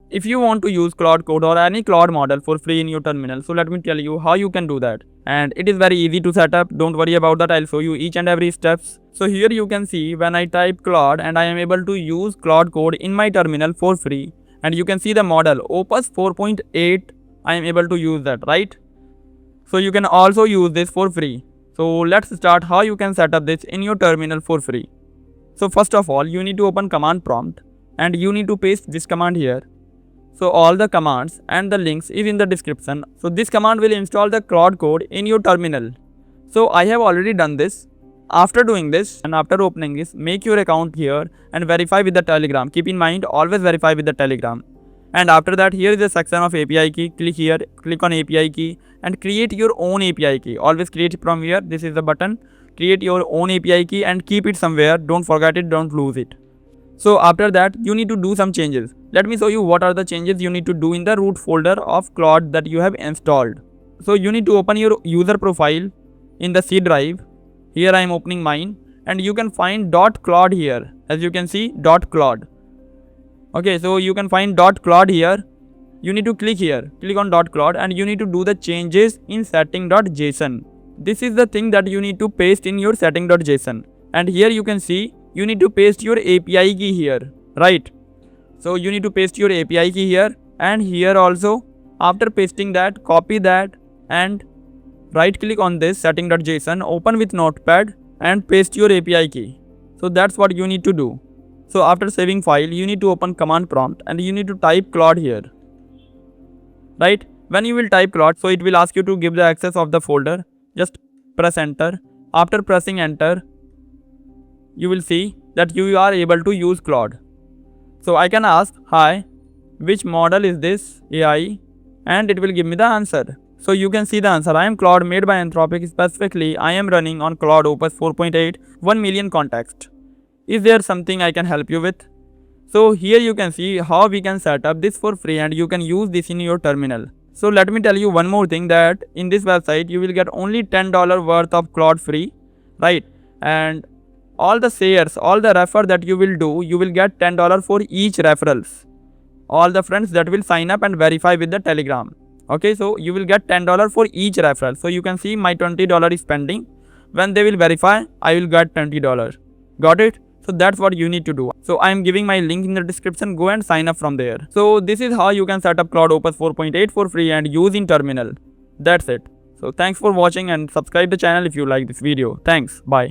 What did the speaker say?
if you want to use Claude Code or any Claude model for free in your terminal, so let me tell you how you can do that. And it is very easy to set up, don't worry about that, I'll show you each and every steps. So here you can see when I type Claude and I am able to use Claude Code in my terminal for free. And you can see the model Opus 4.8, I am able to use that, right? So you can also use this for free. So let's start how you can set up this in your terminal for free. So first of all, you need to open command prompt and you need to paste this command here. So all the commands and the links is in the description. So this command will install the Claude Code in your terminal. So I have already done this. After doing this and after opening this, make your account here and verify with the Telegram. Keep in mind, always verify with the Telegram. And after that, here is a section of API key. Click here, click on API key and create your own API key. Always create from here. This is the button. Create your own API key and keep it somewhere. Don't forget it, don't lose it. So after that, you need to do some changes. Let me show you what are the changes you need to do in the root folder of Claude that you have installed. So you need to open your user profile in the C drive. Here I am opening mine and you can find .claude here. As you can see, .claude. Okay, so you can find .claude here. You need to click here, click on .claude and you need to do the changes in setting.json. This is the thing that you need to paste in your setting.json. And here you can see you need to paste your API key here, right? So you need to paste your API key here and here also. After pasting that, copy that and right click on this setting.json, open with notepad and paste your API key. So that's what you need to do. So after saving file, you need to open command prompt and you need to type Claude here, right? When you will type Claude, so it will ask you to give the access of the folder. Just press enter. After pressing enter, you will see that you are able to use Claude. So I can ask, hi, which model is this AI? And it will give me the answer. So you can see the answer. I am Claude made by Anthropic. Specifically, I am running on Claude Opus 4.8, 1 million context. Is there something I can help you with? So here you can see how we can set up this for free and you can use this in your terminal. So let me tell you one more thing, that in this website you will get only $10 worth of Claude free, right? And all the shares, all the refer that you will do, you will get $10 for each referrals. All the friends that will sign up and verify with the Telegram. Okay, so you will get $10 for each referral. So you can see my $20 is pending. When they will verify, I will get $20. Got it? So that's what you need to do. So I am giving my link in the description. Go and sign up from there. So this is how you can set up Claude Opus 4.8 for free and use in terminal. That's it. So thanks for watching and subscribe the channel if you like this video. Thanks. Bye.